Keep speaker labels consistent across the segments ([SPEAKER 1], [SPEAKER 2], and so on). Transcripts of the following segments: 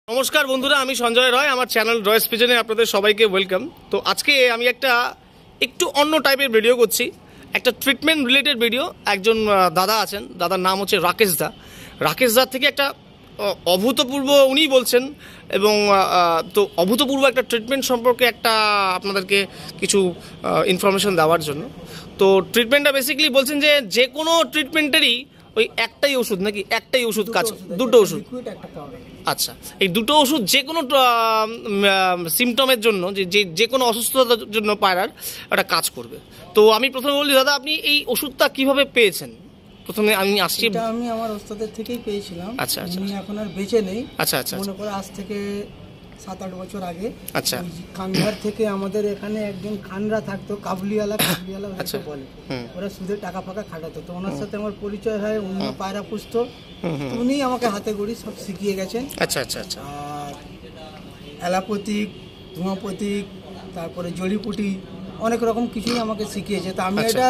[SPEAKER 1] নমস্কার বন্ধুরা, আমি সঞ্জয় রয়। আমার চ্যানেল রয়েস পিজনে আপনাদের সবাইকে ওয়েলকাম। তো আজকে আমি একটু অন্য টাইপের ভিডিও করছি, একটা ট্রিটমেন্ট রিলেটেড ভিডিও। একজন দাদা আছেন, দাদার নাম হচ্ছে রাকেশ দা। রাকেশ দার থেকে একটা অভূতপূর্ব উনিই বলছেন, এবং তো অভূতপূর্ব একটা ট্রিটমেন্ট সম্পর্কে আপনাদেরকে কিছু ইনফরমেশন দেওয়ার জন্য। তো ট্রিটমেন্টটা বেসিক্যালি বলছেন যে কোনো ট্রিটমেন্টেরই ওই একটাই ওষুধ, নাকি একটাই ওষুধ কাজ, দুটো ওষুধ? আচ্ছা, এই দুটো ওষুধ যে কোনো সিমটমের জন্য, যে কোনো অসুস্থতার জন্য পায়রার একটা কাজ করবে। তো আমি প্রথমে বলি, দাদা আপনি এই ওষুধটা কিভাবে পেয়েছেন? প্রথমে আমি আসছি,
[SPEAKER 2] আমি আমার ওস্তাদের থেকেই পেয়েছিলাম।
[SPEAKER 1] আচ্ছা আচ্ছা,
[SPEAKER 2] উনি এখন আর বেঁচে নেই।
[SPEAKER 1] আচ্ছা আচ্ছা,
[SPEAKER 2] মনে করে আজ থেকে 7-8 বছর আগে।
[SPEAKER 1] আচ্ছা,
[SPEAKER 2] কান্ধার থেকে আমাদের এখানে একজন খানরা থাকতো, কাবুলিওয়ালা বলে, ওরা সুদে টাকা ফাঁকা খাটাতো। তো ওনার সাথে আমার পরিচয় হয়, উনি পায়রা পুষতো, উনি আমাকে হাতে গড়ি সব শিখিয়ে গেছেন।
[SPEAKER 1] আচ্ছা আচ্ছা আচ্ছা।
[SPEAKER 2] আর অ্যালোপ্যাথিক, হোমিওপ্যাথিক, তারপরে জড়িপুটি, অনেক রকম কিছুই আমাকে শিখিয়েছে। তো আমি এটা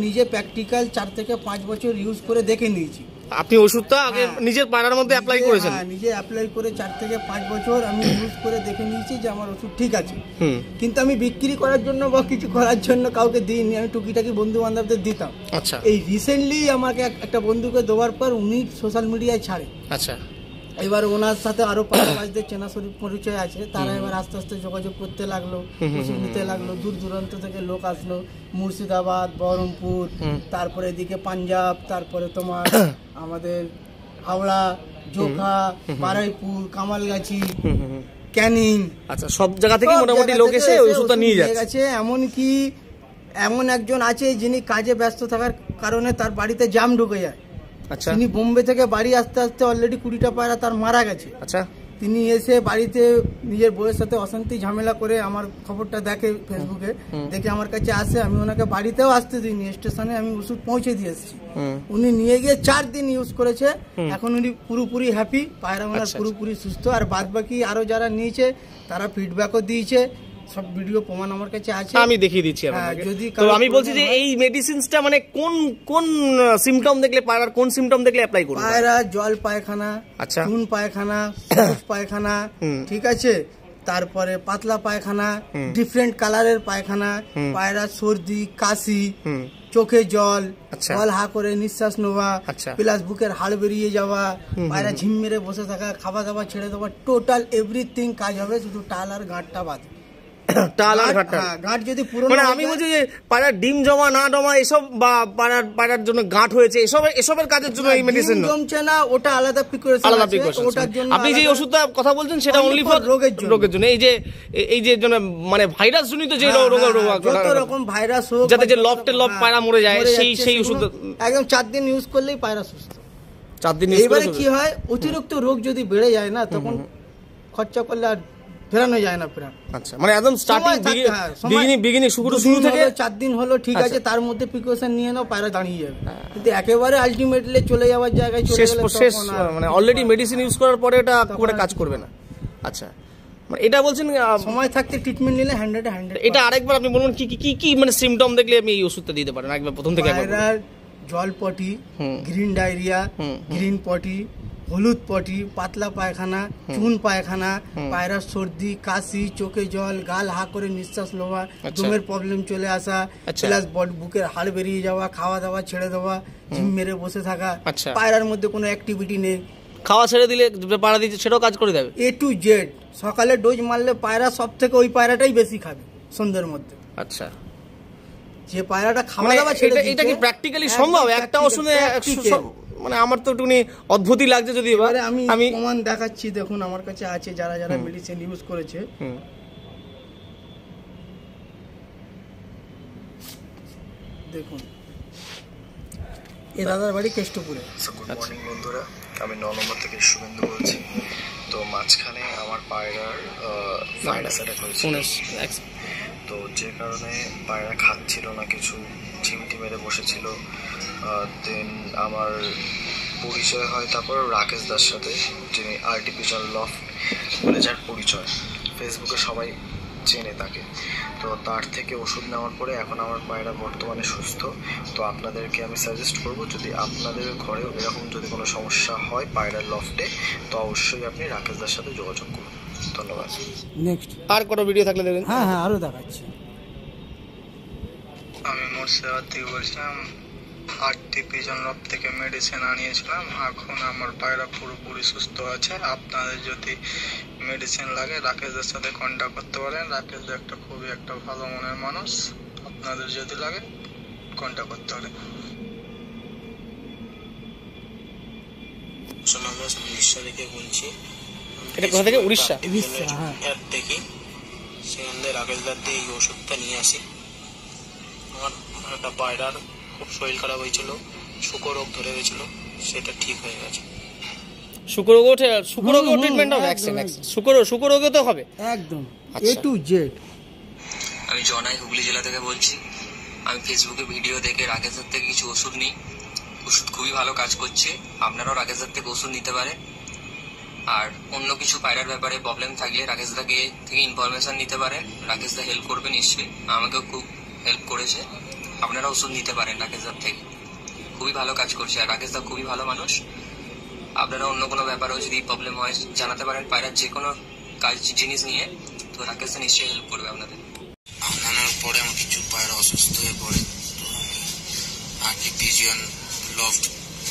[SPEAKER 2] নিজে প্র্যাকটিক্যাল 4 থেকে 5 বছর ইউজ করে দেখে নিয়েছি।
[SPEAKER 1] আপনি ওষুধটা আগে নিজের পায়রার মধ্যে অ্যাপ্লাই করেছেন?
[SPEAKER 2] হ্যাঁ, নিজে অ্যাপ্লাই করে 4 থেকে 5 বছর আমি ইউজ করে দেখে নিয়েছি যে আমার ওষুধ ঠিক আছে। কিন্তু আমি বিক্রি করার জন্য বা কিছু করার জন্য কাউকে দিইনি, আমি টুকিটাকি বন্ধু বান্ধবদের দিতাম।
[SPEAKER 1] আচ্ছা,
[SPEAKER 2] এই রিসেন্টলি আমাকে একটা বন্ধুকে দেওয়ার পর উনি সোশ্যাল মিডিয়ায় ছাড়ে।
[SPEAKER 1] আচ্ছা,
[SPEAKER 2] এবার ওনার সাথে আরো পাঁচদের চেনা পরিচয় আছে, তারা এবার আস্তে আস্তে যোগাযোগ করতে লাগলো, ওষুধ নিতে লাগলো। দূর দূরান্ত থেকে লোক আসলো, মুর্শিদাবাদ, বহরমপুর, তারপরে এদিকে পাঞ্জাব, তারপরে তোমার আমাদের হাওড়া, জোখা, বারাইপুর, কামালগাছি, ক্যানিং,
[SPEAKER 1] আচ্ছা, সব জায়গা থেকে মোটামুটি লোক এসে ওষুধটা নিয়ে যাচ্ছে।
[SPEAKER 2] এমনকি এমন একজন আছে যিনি কাজে ব্যস্ত থাকার কারণে তার বাড়িতে জাম ঢুকে যায়।
[SPEAKER 1] আচ্ছা,
[SPEAKER 2] তিনি বোম্বে থেকে বাড়ি আসতে আসতে অলরেডি 20টা পায়রা তার মারা গেছে।
[SPEAKER 1] আচ্ছা,
[SPEAKER 2] তিনি এসে বাড়িতে নিজের বউয়ের সাথে অশান্তি ঝামেলা করে আমার খবরটা দেখে ফেসবুকে, দেখে আমার কাছে আসে। আমি ওনাকে বাড়িতেও আসতে দিইনি, স্টেশনে আমি ওষুধ পৌঁছে দিয়ে এসেছি। উনি নিয়ে গিয়ে 4 দিন ইউজ করেছে, এখন উনি পুরোপুরি হ্যাপি, পায়রা ওনার পুরোপুরি সুস্থ। আর বাদ বাকি আরো যারা নিয়েছে তারা ফিডব্যাকও দিয়েছে, সব ভিডিও প্রমাণ আমার কাছে আছে, আমি দেখিয়ে দিচ্ছি আপনাকে।
[SPEAKER 1] তো আমি বলছি যে এই মেডিসিনসটা মানে কোন সিম্পটম দেখলে, পায়রার কোন সিম্পটম দেখলে অ্যাপ্লাই করব?
[SPEAKER 2] পায়রা জল পায়খানা,
[SPEAKER 1] আচ্ছা,
[SPEAKER 2] চুন পায়খানা, সবুজ পায়খানা, ঠিক আছে, তারপরে পাতলা পায়খানা, ডিফারেন্ট কালারের পায়খানা, পায়রা সর্দি, কাশি, চোখে জল, জল হা করে নিঃশ্বাস নেওয়া, প্লাস বুকের হাড় বেরিয়ে যাওয়া, পায়রা ঝিম মেরে বসে থাকা, খাওয়া দাওয়া ছেড়ে দেওয়া, টোটাল এভরিথিং কাজ হবে, শুধু টাল আর গাঁটটা বাদ।
[SPEAKER 1] আমি বলছি যে পায়রার ডিম জমা না জমা এসব, বা পায়রার জন্য গাঁট হয়েছে, এসবের কাজের জন্য এই মেডিসিন
[SPEAKER 2] জমছে না, ওটা আলাদা প্রিপারেশন। ওটার জন্য
[SPEAKER 1] আপনি যে ওষুধটা কথা বলছেন সেটা অনলি ফর রোগের জন্য। এই যে মানে ভাইরাস জনিত যে রোগ,
[SPEAKER 2] যত রকম ভাইরাস হোক,
[SPEAKER 1] যাতে যে লব পায়রা মরে যায়, সেই ওষুধ
[SPEAKER 2] একদম 4 দিন ইউজ করলেই পায়রা সুস্থ।
[SPEAKER 1] 4 দিন।
[SPEAKER 2] এবারে কি হয়, অতিরিক্ত রোগ যদি বেড়ে যায় না, তখন খরচা করলে আর ফেরানো যায় না।
[SPEAKER 1] আচ্ছা, মানে একদম স্টার্টিং বিগিনিং শুরু থেকে
[SPEAKER 2] 4 দিন হলো, ঠিক আছে, তার মধ্যে প্রিকশন নিয়ে নাও, পায়রা দাঁড়িয়ে যাবে। কিন্তু একেবারে আলটিমেটলি চলে যাওয়ার জায়গায়
[SPEAKER 1] শেষ মানে অলরেডি মেডিসিন ইউজ করার পরে এটা করে কাজ করবে না। আচ্ছা, মানে এটা বলছেন
[SPEAKER 2] সময় থাকতে ট্রিটমেন্ট নিলে 100
[SPEAKER 1] এটা আরেকবার আপনি বলুন কি মানে সিম্পটম দেখলে আমি এই ওষুধটা দিতে পারেন একবার প্রথম থেকে?
[SPEAKER 2] পায়রার জল পটি, গ্রিন ডায়রিয়া, গ্রিন পটি, হলুদ পটি, পাতলা পায়খানা, চুন পায়খানা, পায়রার সর্দি, কাশি, চোখে জল, গাল হা করে নিঃশ্বাস নেওয়া, দমের প্রবলেম চলে আসা, প্লাস বুকের হাড় বেরিয়ে যাওয়া, খাওয়া দাওয়া ছেড়ে দেওয়া, ঝিম মেরে বসে থাকা, পায়রার মধ্যে কোনো অ্যাক্টিভিটি নেই,
[SPEAKER 1] খাওয়া ছেড়ে দিলে পায়রা দিচ্ছে সেটাও কাজ করে দেবে।
[SPEAKER 2] A to Z। সকালে ডোজ মারলে পায়রা সব থেকে ওই পায়রাটাই বেশি খাবে সন্ধ্যের মধ্যে।
[SPEAKER 1] আচ্ছা,
[SPEAKER 2] যে পায়রাটা খাওয়া দাওয়া ছেড়ে দিচ্ছে,
[SPEAKER 1] এটা কি প্র্যাকটিক্যালি সম্ভব? একটা ওষুধে মানে আমার তো একটুখানি অদ্ভুতই লাগছে। যদি
[SPEAKER 2] আমি প্রমাণ দেখাচ্ছি, দেখুন আমার কাছে আছে, যারা মেডিসিন ইউজ করেছে। দেখুন, এ দাদার বাড়ি কেষ্টপুরে।
[SPEAKER 3] গুড মর্নিং বন্ধুরা, আমি 9 নম্বর থেকে শুভেন্দু বলছি। তো মাঝখানে আমার পায়রার ভাইরাস অ্যাটাক হয়েছিল, তো যে কারণে পায়রা খাচ্ছিল না, কিছু ঝিমটি মেরে বসেছিল। দেন আমার পরিচয় হয় তারপর রাকেশ দার সাথে, যিনি আর্টিফিশিয়াল লফট মানে যার পরিচয় ফেসবুকে সবাই চেনে তাকে। তো তার থেকে ওষুধ নেওয়ার পরে এখন আমার পায়রা বর্তমানে সুস্থ। তো আপনাদেরকে আমি সাজেস্ট করব, যদি আপনাদের ঘরেও এরকম যদি কোনো সমস্যা হয় পায়রার লফটে, তো অবশ্যই আপনি রাকেশদার সাথে যোগাযোগ করুন। ধন্যবাদ।
[SPEAKER 2] নেক্সট
[SPEAKER 1] আর কোনো ভিডিও থাকলে দেবেন?
[SPEAKER 2] হ্যাঁ হ্যাঁ আরও দেখাচ্ছি।
[SPEAKER 4] আমি মুর্শিদাবাদ থেকে বলছিলাম। আরটি পিজন লব থেকে মেডিসিন আনিয়েছিলাম, এখন আমার পায়রা পুরোপুরি সুস্থ আছে। আপনাদের যদি মেডিসিন লাগে রাকেশদের সাথে কন্ট্যাক্ট করতে পারেন। রাকেশদা একটা খুবই একটা ভালো মনের মানুষ, আপনাদের যদি লাগে কন্ট্যাক্ট করতে পারেন।
[SPEAKER 5] আমি উড়িষ্যা থেকে বলছি।
[SPEAKER 1] এটা কোথা থেকে? উড়িষ্যা?
[SPEAKER 5] অ্যাপ দেখি, সেখান থেকে রাকেশদার দিয়ে এই ওষুধটা নিয়ে আসি। আমার একটা পায়রার খুব শরীর খারাপ হয়েছিল, শুকর রোগ ধরে গেছিল, সেটা ঠিক হয়ে গেছে।
[SPEAKER 1] শুকরোগও ট্রিটমেন্ট হবে? শুকরোগও তো হবে
[SPEAKER 2] একদম
[SPEAKER 1] আচ্ছা।
[SPEAKER 2] A to Z।
[SPEAKER 5] আমি জনাই হুগলি জেলা থেকে বলছি। আমি ফেসবুকে ভিডিও দেখে রাকেশদার থেকে কিছু ওষুধ নিই, ওষুধ খুবই ভালো কাজ করছে। আপনারাও রাকেশদার থেকে ওষুধ নিতে পারেন। আর অন্য কিছু পায়রার ব্যাপারে প্রবলেম থাকলে রাকেশদাকে থেকে ইনফরমেশন নিতে পারেন। রাকেশদা হেল্প করবে নিশ্চয়ই, আমাকেও খুব হেল্প করেছে। আপনারা ওষুধ নিতে পারেন রাকেশদার থেকে, খুবই ভালো কাজ করছে। আর রাকেশদা খুবই ভালো মানুষ। আপনারা অন্য কোনো ব্যাপারেও যদি প্রবলেম হয় জানাতে পারেন, পায়রার যে কোনো কাজ জিনিস নিয়ে, তো রাকেশদা নিশ্চয়ই হেল্প করবে আপনাদের। আনানোর পরে আমার কিছু পায়রা অসুস্থ হয়ে পড়ে, তো আমি আরটি পিজন লফট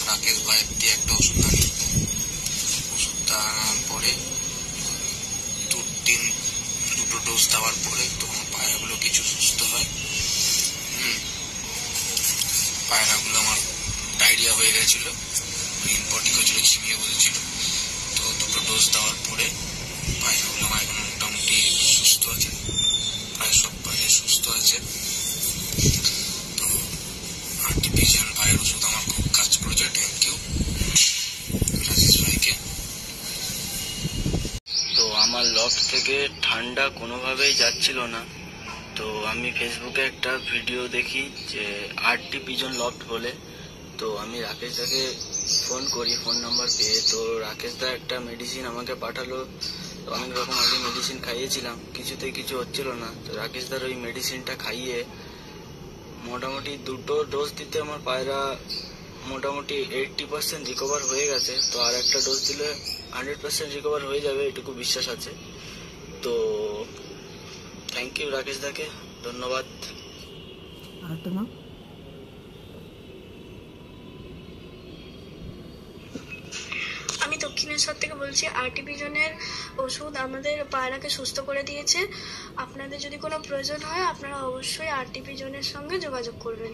[SPEAKER 5] রাকেশ ভাইয়ের দিয়ে একটা ওষুধ আনি। ওষুধটা আনার পরে দুটো ডোজ দেওয়ার পরে তখন পায়রাগুলো কিছু সুস্থ হয়। পায়রাগুলো আমার ডায়রিয়া হয়ে গেছিল, ইনপটিক হয়েছিল, ছিমিয়ে বসেছিল। তো দুটো ডোজ দেওয়ার পরে পায়রাগুলো আমার এখন মোটামুটি সুস্থ আছে, প্রায় সব পায়রা সুস্থ আছে। তো আরটি পিজন ভাইয়ের ওষুধ আমার খুব কাজ করেছে। থ্যাংক ইউ রাজেশ ভাইকে। তো আমার লফট থেকে ঠান্ডা কোনোভাবেই যাচ্ছিল না। তো আমি ফেসবুকে একটা ভিডিও দেখি যে আরটি পিজন লফট বলে। তো আমি রাকেশদাকে ফোন করি, ফোন নাম্বার পেয়ে। তো রাকেশদা একটা মেডিসিন আমাকে পাঠালো। তো অনেক রকম আগে মেডিসিন খাইয়েছিলাম, কিছুতেই কিছু হচ্ছিল না। তো রাকেশদার ওই মেডিসিনটা খাইয়ে মোটামুটি দুটো ডোজ দিতে আমার পায়রা মোটামুটি 80% রিকভার হয়ে গেছে। তো আর একটা ডোজ দিলে 100% রিকভার হয়ে যাবে, এটুকু বিশ্বাস আছে। তো থ্যাংক ইউ রাকেশদাকে, ধন্যবাদ।
[SPEAKER 2] আরেকটা নাম
[SPEAKER 6] আমি দক্ষিণেশ্বর থেকে বলছি। আরটি পিজনের ওষুধ আমাদের পায়রাকে সুস্থ করে দিয়েছে। আপনাদের যদি কোনো প্রয়োজন হয় আপনারা অবশ্যই আরটি পিজনের সঙ্গে যোগাযোগ করবেন।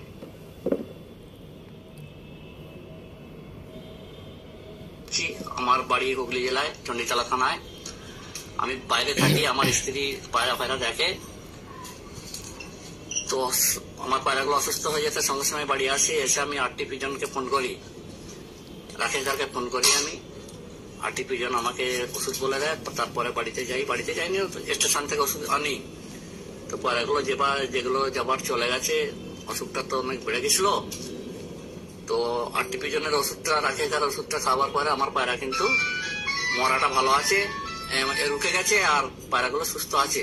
[SPEAKER 7] আমার বাড়ি হুগলি জেলায় চণ্ডীতলা থানায়। আমি বাইরে থাকি, আমার স্ত্রী পায়রা দেখে। তো আমার পায়রাগুলো অসুস্থ হয়ে যেতে সঙ্গে সঙ্গে বাড়ি আসি, এসে আমি আরটি পিজনকে ফোন করি, রাকেশদাকে ফোন করি। আমি আরটি পিজন আমাকে ওষুধ বলে দেয়। তারপরে বাড়িতে যাইনি, স্টেশন থেকে ওষুধ আনি। তো পায়রাগুলো যেগুলো যাবার চলে গেছে, অসুখটা তো অনেক বেড়ে গেছিল। তো আরটি পিজনের ওষুধটা রাকেশদার ওষুধটা খাওয়ার পরে আমার পায়রা কিন্তু মরাটা ভালো আছে, রুখে গেছে, আর পায়রাগুলো সুস্থ আছে।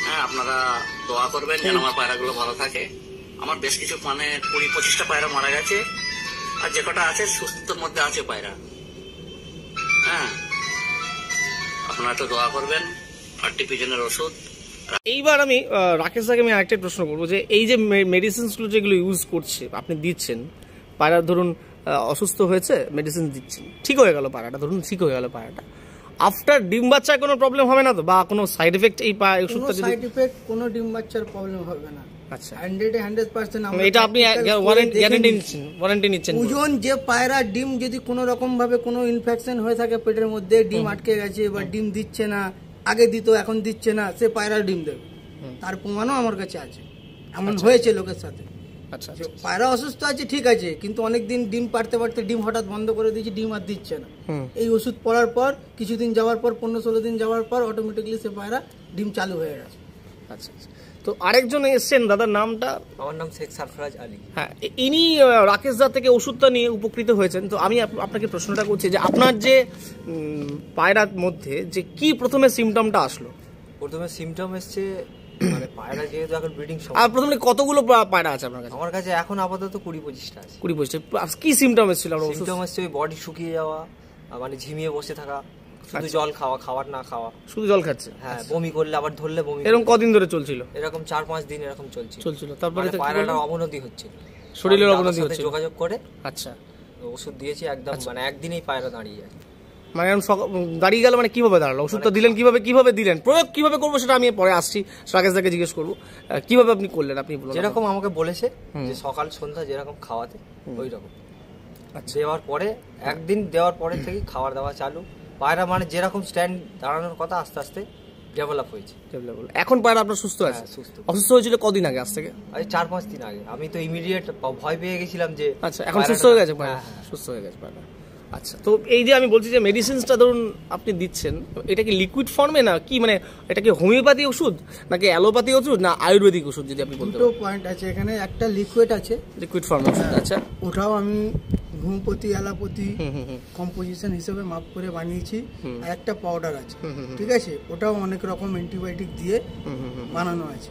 [SPEAKER 7] হ্যাঁ, আপনারা দোয়া করবেন যেন আমার পায়রাগুলো ভালো থাকে। আমার বেশ কিছু 20-25টা পায়রা মারা গেছে, আর যে কটা আছে সুস্থর মধ্যে আছে পায়রা। হ্যাঁ, আপনারা একটু দোয়া করবেন। আরটি পিজনের ওষুধ।
[SPEAKER 1] এইবার আমি রাকেশদাকে আমি আরেকটা প্রশ্ন করবো যে এই যে মেডিসিনসগুলো যেগুলো ইউজ করছে আপনি দিচ্ছেন, পায়রা ধরুন অসুস্থ হয়েছে, মেডিসিন দিচ্ছেন, ঠিক হয়ে গেল পায়রাটা, ধরুন ঠিক হয়ে গেল পায়রাটা, আফটার ডিম বাচ্চায় কোনো প্রবলেম হবে না তো, বা কোনো সাইড এফেক্ট এই ওষুধটা যদি?
[SPEAKER 2] সাইড এফেক্ট কোনো ডিম বাচ্চার প্রবলেম হবে না।
[SPEAKER 1] আচ্ছা,
[SPEAKER 2] 100%
[SPEAKER 1] এটা আপনি ওয়ারেন্টি নিচ্ছেন?
[SPEAKER 2] ওজন যে পায়রা ডিম যদি কোনো রকম ভাবে কোনো ইনফেকশন হয়ে থাকে পেটের মধ্যে, ডিম আটকে গেছে বা ডিম দিচ্ছে না, আগে দিত এখন দিচ্ছে না, সে পায়রা ডিম দেবে, তার প্রমাণও আমার কাছে আছে। এমন হয়েছে লোকের সাথে।
[SPEAKER 1] আচ্ছা,
[SPEAKER 2] পায়রা অসুস্থ আছে ঠিক আছে, কিন্তু অনেকদিন ডিম পাড়তে ডিম হঠাৎ বন্ধ করে দিয়েছে, ডিম আর দিচ্ছে না। এই ওষুধ পড়ার পর কিছুদিন যাওয়ার পর 15-16 দিন যাওয়ার পর অটোমেটিকলি সে পায়রা ডিম চালু হয়ে গেছে।
[SPEAKER 1] আচ্ছা, তো আরেকজন এসছেন, দাদার নামটা?
[SPEAKER 8] আমার নাম শেখ সারফরাজ আলী।
[SPEAKER 1] হ্যাঁ, ইনি রাকেশদা থেকে ওষুধটা নিয়ে উপকৃত হয়েছেন। তো আমি আপনাকে প্রশ্নটা করছি যে আপনার যে পায়রার মধ্যে যে কি প্রথমে সিমটমটা আসলো?
[SPEAKER 8] প্রথমে সিমটম এসছে মানে পায়রা যেহেতু এখন ব্রিডিং সময়।
[SPEAKER 1] আর প্রথমে কতগুলো পায়রা আছে আপনার কাছে?
[SPEAKER 8] আমার কাছে এখন আপাতত 20-25টা আছে।
[SPEAKER 1] 20-25টা। কি সিমটম এসেছিল?
[SPEAKER 8] সিমটম এসছে ওই বডি শুকিয়ে যাওয়া, মানে ঝিমিয়ে বসে থাকা, শুধু জল খাওয়া, খাবার না খাওয়া,
[SPEAKER 1] শুধু জল খাচ্ছে।
[SPEAKER 8] হ্যাঁ, বমি করলে আবার ধরলে বমি।
[SPEAKER 1] এরকম কদিন ধরে চলছিল?
[SPEAKER 8] এরকম 4-5 দিন এরকম চলছিল।
[SPEAKER 1] তারপরে
[SPEAKER 8] পায়রাটার অবনতি হচ্ছে,
[SPEAKER 1] শরীরের অবনতি হচ্ছে।
[SPEAKER 8] যোগাযোগ করে
[SPEAKER 1] আচ্ছা
[SPEAKER 8] ওষুধ দিয়েছি একদম, মানে একদিনেই পায়রা দাঁড়িয়ে যায়।
[SPEAKER 1] মানে দাঁড়িয়ে গেল মানে কিভাবে দাঁড়ালো? ওষুধটা দিলেন কিভাবে দিলেন? প্রয়োগ কিভাবে করবো সেটা আমি পরে আসছি, রাকেশ দাকে জিজ্ঞেস করবো কিভাবে আপনি করলেন। আপনি
[SPEAKER 8] যেরকম আমাকে বলেছে যে সকাল সন্ধ্যা যেরকম খাওয়াতে ওই রকম দেওয়ার পরে, একদিন দেওয়ার পরে থেকে খাবার দাওয়া চালু। পায়রা মানে যেরকম স্ট্যান্ড দাঁড়ানোর কথা আস্তে আস্তে ডেভেলপ হয়েছে।
[SPEAKER 1] এখন পায়রা আপনার সুস্থ আছে?
[SPEAKER 8] সুস্থ।
[SPEAKER 1] অসুস্থ হয়েছিল কদিন আগে? আজ থেকে
[SPEAKER 8] 4-5 দিন আগে। আমি তো ইমিডিয়েট ভয় পেয়ে গেছিলাম যে
[SPEAKER 1] আচ্ছা এখন সুস্থ হয়ে গেছে পায়রা? সুস্থ হয়ে গেছে পায়রা। আচ্ছা, তো এই যে আমি বলছি যে মেডিসিনসটা ধরুন আপনি দিচ্ছেন, এটা কি লিকুইড ফর্মে না কি, মানে এটা কি হোমিওপ্যাথি ওষুধ নাকি অ্যালোপ্যাথি ওষুধ না আয়ুর্বেদিক ওষুধ যদি আপনি বলতে?
[SPEAKER 2] দুটো পয়েন্ট আছে এখানে। একটা লিকুইড আছে,
[SPEAKER 1] লিকুইড ফর্মে ওষুধ। আচ্ছা,
[SPEAKER 2] ওটাও আমি হোমিওপ্যাথি অ্যালোপ্যাথি কম্পোজিশন হিসেবে মাপ করে বানিয়েছি। আর একটা পাউডার আছে, ঠিক আছে, ওটাও অনেক রকম অ্যান্টিবায়োটিক দিয়ে বানানো আছে।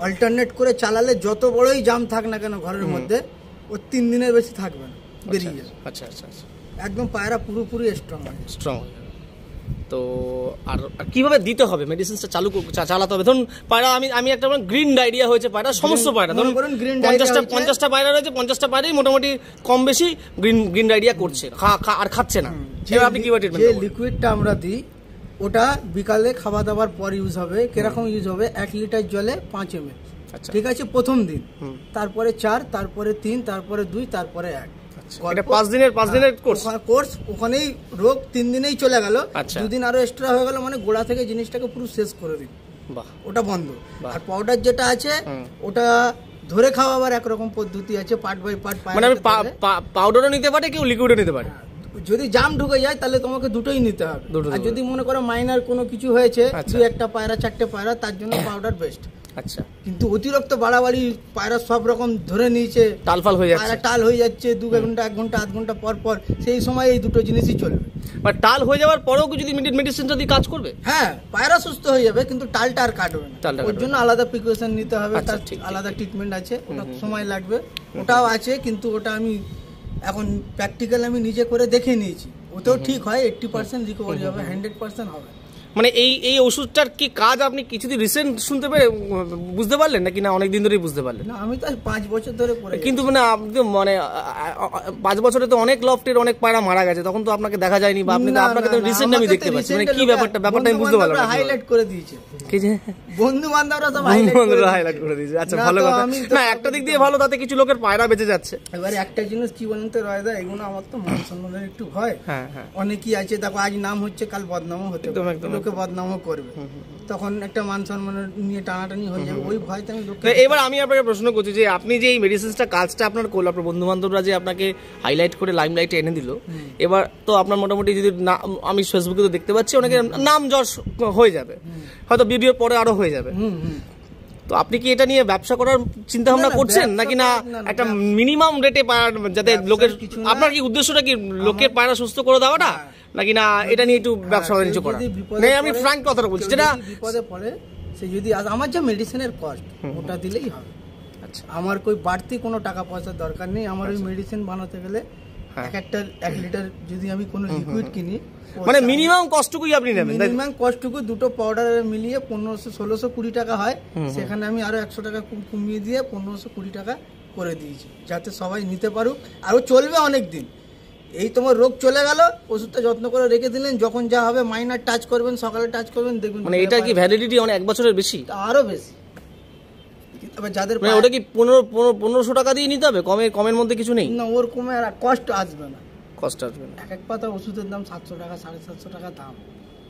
[SPEAKER 2] অল্টারনেট করে চালালে যত বড়ই জাম থাক না কেন ঘরের মধ্যে, ও 3 দিনের বেশি থাকবে না, বেরিয়ে যাবে।
[SPEAKER 1] আচ্ছা আচ্ছা আচ্ছা,
[SPEAKER 2] একদম পায়রা পুরোপুরি স্ট্রং হয়ে যাবে।
[SPEAKER 1] তো আর কিভাবে দিতে হবে মেডিসিনটা চালাতে হবে? ধরুন পায়রা আমি একটা গ্রিন ডায়রিয়া হয়েছে পায়রা, সমস্ত পায়রা ধরুন 50টা পায়রা রয়েছে, 50টা পায়রাই মোটামুটি কম বেশি গ্রিন ডায়রিয়া করছে, আর খাচ্ছে না। আপনি কিভাবে ট্রিটমেন্ট?
[SPEAKER 2] যে লিকুইডটা আমরা দিই ওটা বিকালে খাওয়া দাওয়ার পর ইউজ হবে। কিরকম ইউজ হবে? 1 লিটার জলে 5 ml, ঠিক আছে, প্রথম দিন, তারপরে 4, তারপরে 3, তারপরে 2, তারপরে 1।
[SPEAKER 1] এটা 5 দিনের
[SPEAKER 2] কোর্স। ওখানেই রোগ 3 দিনেই চলে গেল। 2 দিন আরো এক্সট্রা হয়ে গেল, মানে গোড়া থেকে জিনিসটাকে পুরো শেষ করে দিন, ওটা বন্ধ। আর পাউডার যেটা আছে ওটা ধরে খাওয়াবার একরকম পদ্ধতি আছে, পার্ট বাই পার্ট।
[SPEAKER 1] মানে আমি পাউডারও নিতে পারে, কেউ লিকুইডও নিতে পারে।
[SPEAKER 2] যদি জাম ঢুকে যায় তাহলে তোমাকে দুটোই নিতে হবে। আর যদি মনে করো মাইনার কোনো কিছু হয়েছে, 2-1টা পায়রা 4টে পায়রা, তার জন্য পাউডার বেস্ট।
[SPEAKER 1] আচ্ছা,
[SPEAKER 2] কিন্তু অতিরিক্ত বাড়াবাড়ি পায়রা সব রকম ধরে নিয়েছে,
[SPEAKER 1] টালফাল হয়ে যাচ্ছে,
[SPEAKER 2] টাল হয়ে যাচ্ছে 2 ঘন্টা 1 ঘন্টা 8 ঘন্টা পর পর, সেই সময় এই দুটো জিনিসই চলবে।
[SPEAKER 1] মানে টাল হয়ে যাওয়ার পরেও যদি মেডিসিনটা দিয়ে কাজ করবে,
[SPEAKER 2] হ্যাঁ পায়রা সুস্থ হয়ে যাবে, কিন্তু টালটা আর কাটবে না। ওর জন্য আলাদা প্রিকশন নিতে হবে, তার আলাদা ট্রিটমেন্ট আছে, ওটা সময় লাগবে। ওটাও আছে, কিন্তু ওটা আমি এখন প্র্যাকটিক্যাল আমি নিজে করে দেখে নিয়েছি, ওতেও ঠিক হয়। 80% রিকভারি হবে, 100% হবে।
[SPEAKER 1] মানে এই ওষুধটার কি কাজ আপনি কিছুদিন রিসেন্ট শুনতে পেরে বুঝতে পারলেন নাকি না অনেক দিন ধরেই বুঝতে পারলেন?
[SPEAKER 2] না, আমি তো 5 বছর ধরে পড়ে।
[SPEAKER 1] কিন্তু মানে আপনি মানে 5 বছরে তো অনেক লফটের অনেক পায়রা মারা গেছে, তখন তো আপনাকে দেখা যায়নি, বা আপনাকে তো রিসেন্ট আমি দেখতে পাচ্ছি। মানে কি ব্যাপারটা আমি বুঝতে পারলাম না।
[SPEAKER 2] হাইলাইট করে দিয়েছে
[SPEAKER 1] কি যে
[SPEAKER 2] বন্ধু বান্ধবরা সব
[SPEAKER 1] হাইলাইট করে দিয়েছে। আচ্ছা, ভালো কথা। না, একটা দিক দিয়ে ভালো, তাতে কিছু লোকের পায়রা বেঁচে যাচ্ছে।
[SPEAKER 2] এবারে একটা জিনিস কি বলেন তো রয়দা, এগুলো আমার তো মান সম্মানের একটু ভয়। অনেকেই আছে, দেখো আজ নাম হচ্ছে কাল বদনামও হতে পারে, লোকে বদনামও করবে, তখন একটা মান সম্মান নিয়ে টানাটানি হয়ে যাবে, ওই ভয়তে আমি লোকে।
[SPEAKER 1] এবার আমি আপনাকে প্রশ্ন করছি যে আপনি যে এই মেডিসিনটা কাজটা আপনার করলো, আপনার বন্ধু বান্ধবরা যে আপনাকে হাইলাইট করে লাইমলাইটে এনে দিল, এবার তো আপনার মোটামুটি যদি আমি ফেসবুকে তো দেখতে পাচ্ছি অনেকে নাম যশ হয়ে যাবে, হয়তো ভিডিওর পরে আরো হয়ে যাবে। তো আপনি কি এটা নিয়ে ব্যবসা করার চিন্তা ভাবনা করছেন নাকি না একটা মিনিমাম রেটে যাতে লোকের, আপনার কি উদ্দেশ্যটা কি লোকের পায়রা সুস্থ করে দেওয়াটা নাকি না এটা নিয়ে একটু ব্যবসা বাণিজ্য করা? আমি ফ্র্যাঙ্ক কথাটা বলছি, যেটা
[SPEAKER 2] বিপদে পড়ে সে যদি আমার যে মেডিসিনের কস্ট ওটা দিলেই হবে। আচ্ছা, আমার কই বাড়তি কোনো টাকা পয়সার দরকার নেই। আমার ওই মেডিসিন বানাতে গেলে 1 লিটার যদি আমি কোনো লিকুইড কিনি,
[SPEAKER 1] মানে মিনিমাম কস্টটুকুই আপনি নেবেন।
[SPEAKER 2] মিনিমাম কস্টটুকু দুটো পাউডার মিলিয়ে 1500-1620 টাকা হয়। সেখানে আমি আরো 100 টাকা কমিয়ে দিয়ে 1520 টাকা করে দিয়েছি, যাতে সবাই নিতে পারুক, আরো চলবে অনেক দিন। এই তোমার রোগ চলে গেল, ওষুধটা যত্ন করে রেখে দিলেন, যখন যা হবে মাইনার টাচ করবেন, সকালে টাচ করবেন, দেখবেন।
[SPEAKER 1] মানে এটা কি ভ্যালিডিটি অনেক 1 বছরের বেশি?
[SPEAKER 2] আরো বেশি। যাদের
[SPEAKER 1] মানে ওটা কি 1500 টাকা দিয়ে নিতে হবে? কমের মধ্যে কিছু নেই?
[SPEAKER 2] না, ওর কমে আর কষ্ট আসবে না।
[SPEAKER 1] কষ্ট আসবে না।
[SPEAKER 2] এক পাতা ওষুধের দাম 700 টাকা 750 টাকা দাম।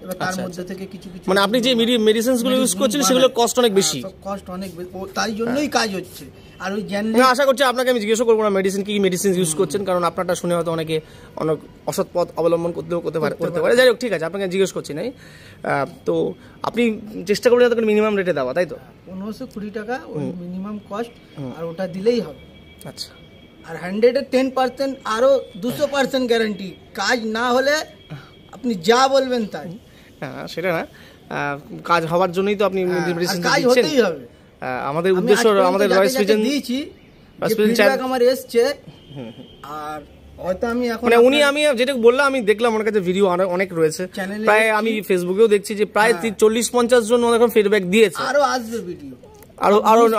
[SPEAKER 2] এবার তার মধ্যে থেকে কিছু
[SPEAKER 1] মানে আপনি যে মেডিসিনস গুলো ইউজ করছেন সেগুলো কষ্ট অনেক বেশি।
[SPEAKER 2] কষ্ট অনেক বেশি, তাই জন্যই কাজ হচ্ছে। আর ওই
[SPEAKER 1] না, আশা করছি আপনাকে আমি জিজ্ঞেস করবো না মেডিসিন কি মেডিসিন ইউজ করছেন, কারণ আপনারটা শুনে হয়তো অনেকে অনেক অসৎ পথ অবলম্বন করতে পারে। যাই হোক, ঠিক আছে, আপনাকে জিজ্ঞেস করছি নাই। তো আপনি চেষ্টা করবেন যাতে মিনিমাম রেটে দেওয়া, তাই তো?
[SPEAKER 2] 1520 টাকা ওই মিনিমাম কস্ট, আর ওটা দিলেই হবে।
[SPEAKER 1] আচ্ছা,
[SPEAKER 2] আর 110% আরো 200% গ্যারান্টি। কাজ না হলে আপনি যা বলবেন তাই।
[SPEAKER 1] হ্যাঁ, সেটা না, কাজ হওয়ার জন্যই তো আপনি
[SPEAKER 2] আর
[SPEAKER 1] মেডিসিন
[SPEAKER 2] কাজ
[SPEAKER 1] দিচ্ছেন।
[SPEAKER 2] হতেই হবে।
[SPEAKER 1] আমাদের উদ্দেশ্য, আমাদের রয়্যাল ভিশন
[SPEAKER 2] দিয়েছি, ফিডব্যাক আমার এসছে। আর হয়তো আমি এখন
[SPEAKER 1] মানে আমি যেটা বললাম, আমি দেখলাম ওনার কাছে ভিডিও অনেক রয়েছে, প্রায় আমি ফেসবুকেও দেখছি যে প্রায় 40-50 জন এখন ফিডব্যাক দিয়েছে।
[SPEAKER 2] আরো আসবে ভিডিও,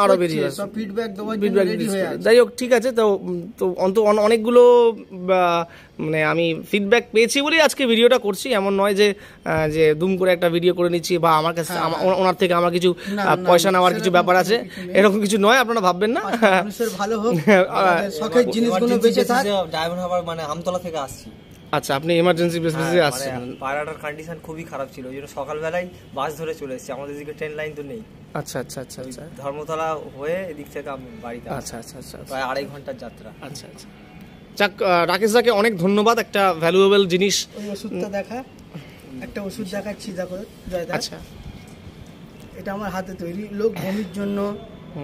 [SPEAKER 1] আরো বেরিয়ে
[SPEAKER 2] সব ফিডব্যাক দেওয়ার জন্য রেডি হয়ে আছে।
[SPEAKER 1] যাই হোক, ঠিক আছে। তো অনেকগুলো মানে আমি ফিডব্যাক পেয়েছি বলেই আজকে ভিডিওটা করছি। এমন নয় যে দুম করে একটা ভিডিও করে নিচ্ছি বা আমার কাছে ওনার থেকে আমার কিছু পয়সা নেওয়ার কিছু ব্যাপার আছে, এরকম কিছু নয়, আপনারা ভাববেন না।
[SPEAKER 2] মানুষের ভালো হোক, শখের জিনিসগুলো বেঁচে থাক।
[SPEAKER 8] ডায়মন্ড হারবার মানে আমতলা থেকে আসছি।
[SPEAKER 1] আচ্ছা, আপনি এমার্জেন্সি বেসিসে আসছেন।
[SPEAKER 8] পায়রাটার কন্ডিশন খুবই খারাপ ছিল, ওই জন্য সকালবেলায় বাস ধরে চলে এসেছি। আমাদের দিকে ট্রেন লাইন তো নেই।
[SPEAKER 1] আচ্ছা আচ্ছা আচ্ছা আচ্ছা,
[SPEAKER 8] ধর্মতলা হয়ে এদিক থেকে আমি বাড়িতে।
[SPEAKER 1] আচ্ছা আচ্ছা আচ্ছা,
[SPEAKER 8] প্রায় 2.5 ঘন্টার যাত্রা।
[SPEAKER 1] আচ্ছা আচ্ছা, যাক, রাকেশ দাকে অনেক ধন্যবাদ। একটা ভ্যালুয়েবল জিনিস।
[SPEAKER 2] ওই ওষুধটা দেখা, একটা ওষুধ দেখাচ্ছি, দেখো জয়দা।
[SPEAKER 1] আচ্ছা,
[SPEAKER 2] এটা আমার হাতে তৈরি। লোক বমির জন্য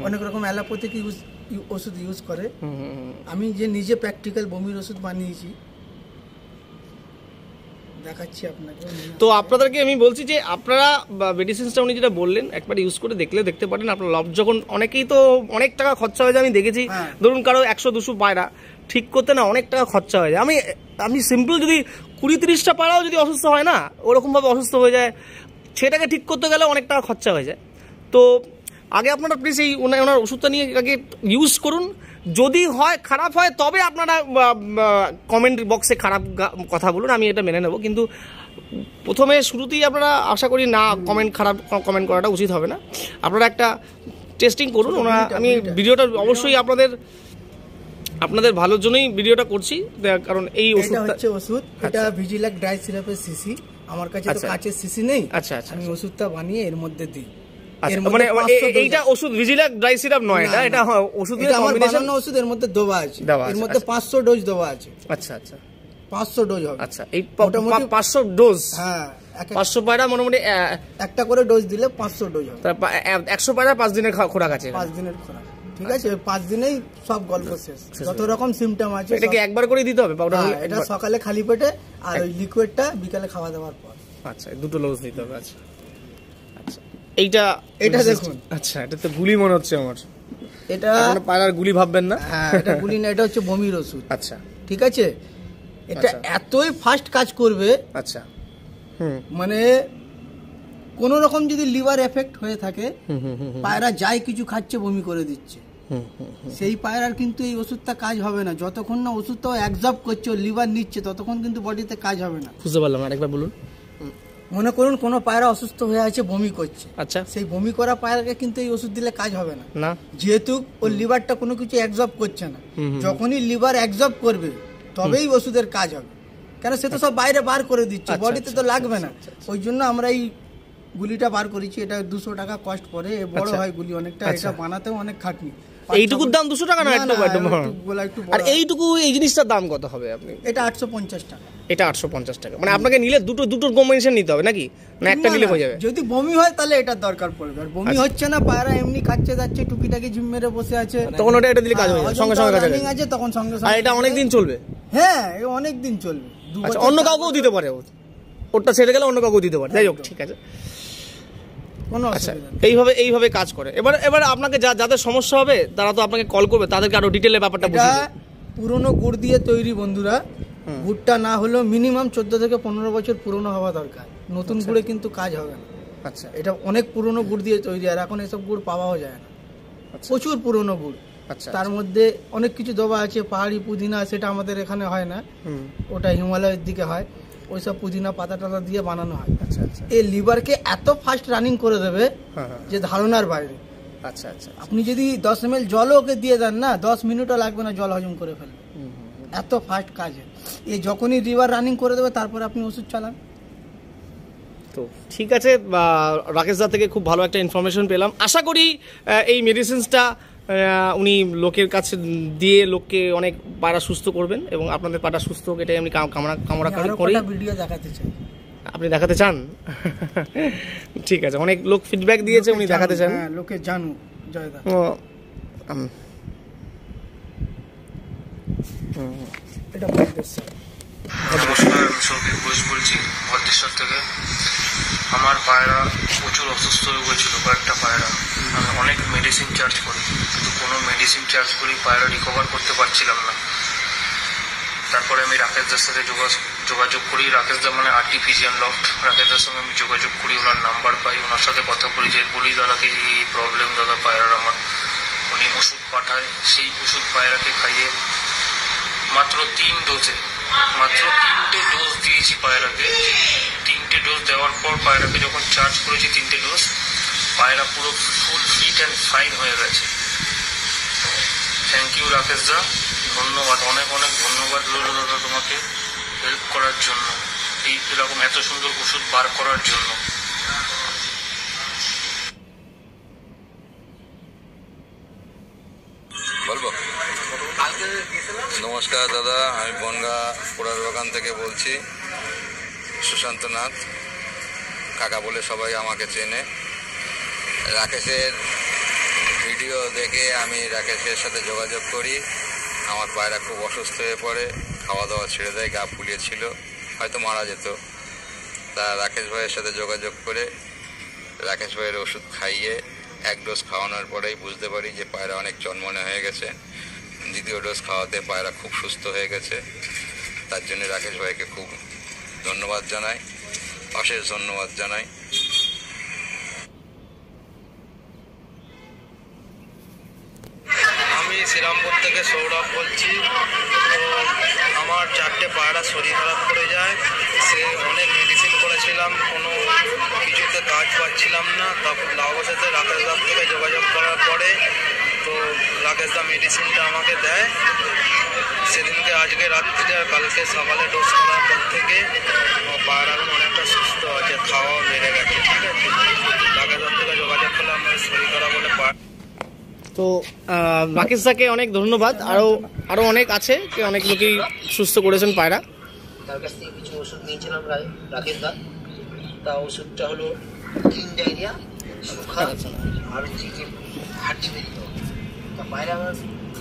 [SPEAKER 2] অনেক রকম অ্যালোপ্যাথিক ওষুধ ইউজ করে, আমি যে নিজে প্র্যাকটিক্যাল বমির ওষুধ বানিয়েছি, দেখাচ্ছি আপনাকে।
[SPEAKER 1] তো আপনাদেরকে আমি বলছি যে আপনারা মেডিসিনসটা উনি যেটা বললেন একবার ইউজ করে দেখতে পারেন। আপনার লাভ যখন, অনেকেই তো অনেক টাকা খরচা হয়ে যায়, আমি দেখেছি। ধরুন কারো 100-200 পায়রা ঠিক করতে না অনেক টাকা খরচা হয়ে যায়। আমি সিম্পল যদি 20-30টা পায়রাও যদি অসুস্থ হয় না, ওরকমভাবে অসুস্থ হয়ে যায়, সেটাকে ঠিক করতে গেলে অনেক টাকা খরচা হয়ে যায়। তো আগে আপনারা প্লিজ এই ওনার ওষুধটা নিয়ে আগে ইউজ করুন। যদি হয়, খারাপ হয়, তবে আপনারা কমেন্ট বক্সে খারাপ কথা বলুন, আমি এটা মেনে নেব। কিন্তু প্রথমে শুরুতেই আপনারা আশা করি না খারাপ কমেন্ট করাটা উচিত হবে না। আপনারা একটা টেস্টিং করুন। আমি ভিডিওটা অবশ্যই আপনাদের ভালোর জন্যই ভিডিওটা করছি, কারণ এই ওষুধটা
[SPEAKER 2] হচ্ছে ওষুধ, এটা ভিজিলাক ড্রাই সিরাপের সিসি। আমার কাছে তো কাচের সিসি নেই।
[SPEAKER 1] আচ্ছা আচ্ছা,
[SPEAKER 2] আমি ওষুধটা বানিয়ে এর মধ্যে দিই।
[SPEAKER 1] মানে এইটা ওষুধ ভিজিলাক ড্রাই সিরাপ নয়, এটা ওষুধের কম্বিনেশন।
[SPEAKER 2] ওষুধ এর মধ্যে দেওয়া আছে, এর মধ্যে 500 ডোজ দেওয়া আছে।
[SPEAKER 1] আচ্ছা আচ্ছা,
[SPEAKER 2] 500 ডোজ হবে।
[SPEAKER 1] আচ্ছা, এই 500 ডোজ।
[SPEAKER 2] হ্যাঁ,
[SPEAKER 1] 500 পায়রা মোটামুটি
[SPEAKER 2] একটা করে ডোজ দিলে 500 ডোজ হবে।
[SPEAKER 1] 100 পায়রা 5 দিনের খোরাক আছে।
[SPEAKER 2] 5 দিনের খোরাক, ঠিক আছে। 5 দিনেই সব গল্প শেষ। যত রকম সিমটম আছে
[SPEAKER 1] এটা কি একবার করে দিতে হবে পাউডার?
[SPEAKER 2] এটা সকালে খালি পেটে, আর ওই লিকুইডটা বিকালে খাওয়া দাওয়ার পর।
[SPEAKER 1] আচ্ছা, দুটো ডোজ দিতে হবে। আচ্ছা আচ্ছা, এটা দেখুন। আচ্ছা, এটা তো গুলি মনে হচ্ছে আমার।
[SPEAKER 2] এটা
[SPEAKER 1] পায়রার গুলি ভাববেন না।
[SPEAKER 2] হ্যাঁ, এটা গুলি না, এটা হচ্ছে বমির ওষুধ।
[SPEAKER 1] আচ্ছা,
[SPEAKER 2] ঠিক আছে। এটা এতই ফাস্ট কাজ করবে।
[SPEAKER 1] আচ্ছা,
[SPEAKER 2] মানে কোন রকম যদি লিভার এফেক্ট হয়ে থাকে, পায়রা যাই কিছু খাচ্ছে বমি করে দিচ্ছে, সেই পায়রার কিন্তু এই ওষুধটা কাজ হবে না। যতক্ষণ না ওষুধটা অ্যাবজর্ব করছে, লিভার নিচ্ছে, ততক্ষণ কিন্তু বডিতে কাজ হবে না।
[SPEAKER 1] বুঝতে পারলাম, আরেকবার বলুন।
[SPEAKER 2] মনে করুন কোনো পায়রা অসুস্থ হয়ে আছে, বমি করছে।
[SPEAKER 1] আচ্ছা,
[SPEAKER 2] সেই বমি করা পায়রাকে কিন্তু এই ওষুধ দিলে কাজ হবে না,
[SPEAKER 1] না,
[SPEAKER 2] যেহেতু ওর লিভারটা কোনো কিছু অ্যাবজর্ব করছে না। যখনই লিভার অ্যাবজর্ব করবে তবেই ওষুধের কাজ হবে, কেন সে তো সব বাইরে বার করে দিচ্ছে, বডিতে তো লাগবে না। ওই জন্য আমরা এই গুলিটা বার করেছি। এটা 200 টাকা কস্ট পড়ে, বড় হয় গুলি অনেকটা, এটা বানাতেও অনেক খাটনি।
[SPEAKER 1] এইটুকুর দাম 200 টাকা না? আর এইটুকু এই জিনিসটার দাম কত হবে? আপনি
[SPEAKER 2] এটা 850 টাকা।
[SPEAKER 1] এটা 850 টাকা। মানে আপনাকে নিলে দুটোর কম্বিনেশন নিতে হবে নাকি, না একটা নিলে হয়ে যাবে?
[SPEAKER 2] যদি বমি হয় তাহলে এটার দরকার পড়বে। আর বমি হচ্ছে না, পায়রা এমনি খাচ্ছে যাচ্ছে, টুকিটাকি জিম মেরে বসে আছে,
[SPEAKER 1] তখন ওটা এটা দিলে কাজ হয়ে যাবে, সঙ্গে সঙ্গে কাজ
[SPEAKER 2] আছে, তখন সঙ্গে
[SPEAKER 1] সঙ্গে। আর এটা অনেক দিন চলবে?
[SPEAKER 2] হ্যাঁ, অনেক দিন চলবে।
[SPEAKER 1] আচ্ছা, অন্য কাউকেও দিতে পারে, ওটা ছেড়ে গেলে অন্য কাউকেও দিতে পারে। যাই হোক, ঠিক আছে। আচ্ছা, এইভাবে কাজ করে। এবার আপনাকে যাদের সমস্যা হবে তারা তো আপনাকে কল করবে, তাদেরকে আরো ডিটেইলে ব্যাপারটা বুঝিয়ে দিন।
[SPEAKER 2] পুরনো গুড় দিয়ে তৈরি বন্ধুরা, গুড়টা না হলেও মিনিমাম 14 থেকে 15 বছর পুরনো হওয়া দরকার। নতুন গুড়ে কিন্তু কাজ হবে না।
[SPEAKER 1] আচ্ছা,
[SPEAKER 2] এটা অনেক পুরনো গুড় দিয়ে তৈরি, আর এখন এসব গুড় পাওয়াও যায় না। প্রচুর পুরনো গুড়। আচ্ছা, তার মধ্যে অনেক কিছু দেওয়া আছে, পাহাড়ি পুদিনা, সেটা আমাদের এখানে হয় না, ওটা হিমালয়ের দিকে হয়। ওইসব পুদিনা পাতা টাতা দিয়ে বানানো হয়। আচ্ছা আচ্ছা, এই লিভারকে এত ফাস্ট রানিং করে দেবে যে ধারণার বাইরে। আচ্ছা আচ্ছা, আপনি যদি 10 ml জলও ওকে দিয়ে দেন না, 10 মিনিটও লাগবে না, জল হজম করে ফেলবে, এত ফাস্ট কাজে। এই যখনই লিভার রানিং করে দেবে তারপরে আপনি ওষুধ চালান।
[SPEAKER 1] তো ঠিক আছে, রাকেশ দা থেকে খুব ভালো একটা ইনফরমেশন পেলাম। আশা করি এই মেডিসিনসটা উনি লোকের কাছে দিয়ে লোককে অনেক পায়রা সুস্থ করবেন, এবং আপনাদের পায়রা সুস্থ হোক, এটাই আমি কামনা করি।
[SPEAKER 2] ভিডিও দেখাতে চাই।
[SPEAKER 1] আপনি দেখাতে চান? ঠিক আছে, অনেক লোক ফিডব্যাক দিয়েছে, উনি দেখাতে চান।
[SPEAKER 2] হ্যাঁ, লোকে জানুক জয়দা। এটা
[SPEAKER 4] নমস্কার, আমি সৌভিক ঘোষ বলছি ভদ্রেশ্বর থেকে। আমার পায়রা প্রচুর অসুস্থ হয়ে গেছিল, কয়েকটা পায়রা। আমি অনেক মেডিসিন চার্জ করি, কিন্তু কোনো মেডিসিন চার্জ করি পায়রা রিকভার করতে পারছিলাম না। তারপরে আমি রাকেশদার সাথে যোগাযোগ করি। রাকেশদা মানে আর্টিফিশিয়াল লফট, রাকেশদার সঙ্গে আমি যোগাযোগ করি, ওনার নাম্বার পাই, ওনার সাথে কথা বলি যে বলি দাদাকে এই প্রবলেম দাদা পায়রার আমার। উনি ওষুধ পাঠায়, সেই ওষুধ পায়রাকে খাইয়ে মাত্র 3 ডোজে মাত্র 3টে ডোজ দিয়েছি পায়রাকে। 3টে ডোজ দেওয়ার পর পায়রাকে যখন চার্জ করেছি 3টে ডোজ, পায়রা পুরো ফুল ফিট অ্যান্ড ফাইন হয়ে গেছে। থ্যাংক ইউ রাকেশদা, ধন্যবাদ, অনেক অনেক ধন্যবাদ রইল দাদা তোমাকে হেল্প করার জন্য, এরকম এত সুন্দর ওষুধ বার করার জন্য।
[SPEAKER 9] বলবো? নমস্কার দাদা, আমি বনগা পোড়ার বাগান থেকে বলছি। সুশান্ত নাথ কাকা বলে সবাই আমাকে চেনে। রাকেশের ভিডিও দেখে আমি রাকেশের সাথে যোগাযোগ করি। আমার পায়রা খুব অসুস্থ হয়ে পড়ে, খাওয়া দাওয়া ছেড়ে দেয়, গা ফুলিয়েছিল, হয়তো মারা যেত। তা রাকেশ ভাইয়ের সাথে যোগাযোগ করে রাকেশ ভাইয়ের ওষুধ খাইয়ে 1 ডোজ খাওয়ানোর পরেই বুঝতে পারি যে পায়রা অনেক চনমনে হয়ে গেছে। 2য় ডোজ খাওয়াতে পায়রা খুব সুস্থ হয়ে গেছে। তার জন্য রাকেশ ভাইকে খুব ধন্যবাদ জানাই, অশেষ ধন্যবাদ জানাই।
[SPEAKER 4] আমি শ্রীরামপুর থেকে সৌরভ বলছি। তো আমার 4টে পায়রা শরীর খারাপ করে যায়, সে অনেক মেডিসিন করেছিলাম, কোনো কিছুতে কাজ পাচ্ছিলাম না। তারপর লাউবাসাতে রাকেশদার থেকে যোগাযোগ করার পরে তো রাকেশদা মেডিসিনটা আমাকে দেয়। সেদিনকে আজকে রাত্রিতে আর কালকে সকালে ডোজ করার পর থেকে পায়রাগুলো অনেকটা সুস্থ আছে, খাওয়াও বেড়ে গেছে। ঠিক আছে, রাকেশদার থেকে যোগাযোগ করলে আমার শরীর খারাপ হলে
[SPEAKER 1] তো রাকেশদাকে অনেক ধন্যবাদ। আরও অনেক আছে, অনেক লোকই সুস্থ করেছেন পায়রা।
[SPEAKER 10] তার কাছ থেকে কিছু ওষুধ নিয়েছিলাম রাকেশদা। তা ওষুধটা হলো কিং ডায়রিয়া আর হচ্ছে যে হাড্ডি বেরিয়ে। তা পায়রা আমার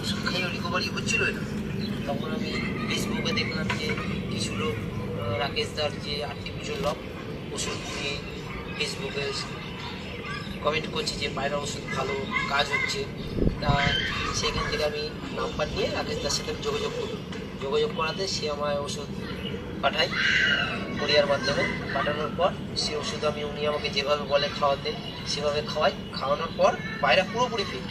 [SPEAKER 10] ওষুধ খাইয়ে রিকভারি হচ্ছিল না। তখন আমি ফেসবুকে দেখলাম যে কিছু লোক রাকেশদার যে আর্টিফিশিয়াল লক ওষুধ নিয়ে ফেসবুকে কমেন্ট করছে যে পায়রা ওষুধ ভালো কাজ হচ্ছে। তা সেখান থেকে আমি নাম্বার নিয়ে রাকেশদার সাথে যোগাযোগ করাতে সে আমায় ওষুধ পাঠায় কোরিয়ার মাধ্যমে। পাঠানোর পর সে ওষুধ উনি আমাকে যেভাবে বলে খাওয়াতে সেভাবে খাওয়ানোর পর পায়রা পুরোপুরি ফিট।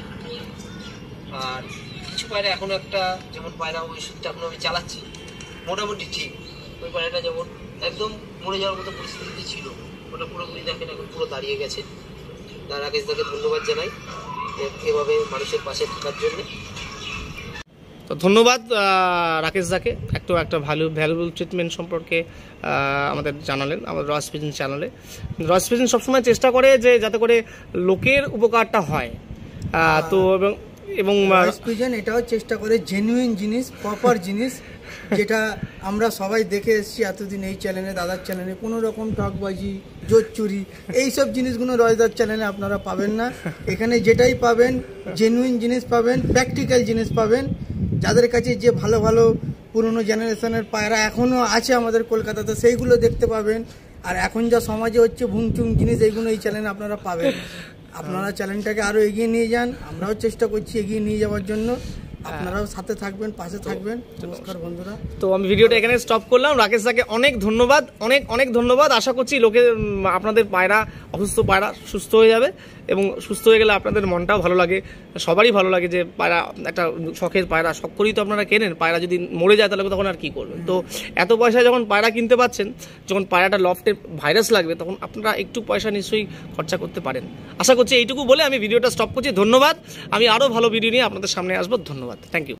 [SPEAKER 10] আর কিছু পায়রা এখনও একটা, যেমন পায়রা ওই ওষুধটা এখন আমি চালাচ্ছি মোটামুটি ঠিক। ওই পায়রাটা যেমন একদম মরে যাওয়ার মতো পরিস্থিতি ছিল, ওটা পুরোপুরি দেখেন এখন পুরো দাঁড়িয়ে গেছে। তার রাকেশদাকে ধন্যবাদ জানাই এভাবে মানুষের পাশে থাকার জন্য।
[SPEAKER 1] তো ধন্যবাদ রাকেশদাকে, একটা ভ্যালুয়েবল ট্রিটমেন্ট সম্পর্কে আমাদের জানালেন আমাদের রয়্যাল পিজন চ্যানেলে। রয়্যাল পিজন সবসময় চেষ্টা করে যে যাতে করে লোকের উপকারটা হয়। তো এবং
[SPEAKER 2] রয়্যাল পিজন এটাও চেষ্টা করে জেনুইন জিনিস, প্রপার জিনিস, যেটা আমরা সবাই দেখে এসেছি এতদিন এই চ্যানেলে, দাদার চ্যানেলে কোনো রকম ঠকবাজি, জোর চুরি, এইসব জিনিসগুলো রয়দার চ্যানেলে আপনারা পাবেন না। এখানে যেটাই পাবেন জেনুইন জিনিস পাবেন, প্র্যাকটিক্যাল জিনিস পাবেন। যাদের কাছে যে ভালো ভালো পুরনো জেনারেশনের পায়রা এখনও আছে আমাদের কলকাতাতে, সেইগুলো দেখতে পাবেন। আর এখন যা সমাজে হচ্ছে ভুংচুং জিনিস, এইগুলো এই চ্যানেলে আপনারা পাবেন। আপনারা চ্যানেলটাকে আরও এগিয়ে নিয়ে যান, আমরাও চেষ্টা করছি এগিয়ে নিয়ে যাওয়ার জন্য। আপনারাও সাথে থাকবেন, পাশে থাকবেন। নমস্কার বন্ধুরা।
[SPEAKER 1] তো আমি ভিডিওটা এখানে স্টপ করলাম। রাকেশদাকে অনেক ধন্যবাদ, অনেক ধন্যবাদ। আশা করছি আপনাদের পায়রা, অসুস্থ পায়রা সুস্থ হয়ে যাবে, এবং সুস্থ হয়ে গেলে আপনাদের মনটাও ভালো লাগে, সবারই ভালো লাগে যে পায়রা একটা শখের পায়রা, শখ করেই তো আপনারা কেনেন। পায়রা যদি মরে যায় তাহলে তখন আর কি করবেন? তো এত পয়সায় যখন পায়রা কিনতে পাচ্ছেন, যখন পায়রাটা লফটে ভাইরাস লাগবে, তখন আপনারা একটু পয়সা নিশ্চয়ই খরচা করতে পারেন। আশা করছি এইটুকু বলে আমি ভিডিওটা স্টপ করছি। ধন্যবাদ। আমি আরও ভালো ভিডিও নিয়ে আপনাদের সামনে আসবো। ধন্যবাদ, থ্যাংক ইউ।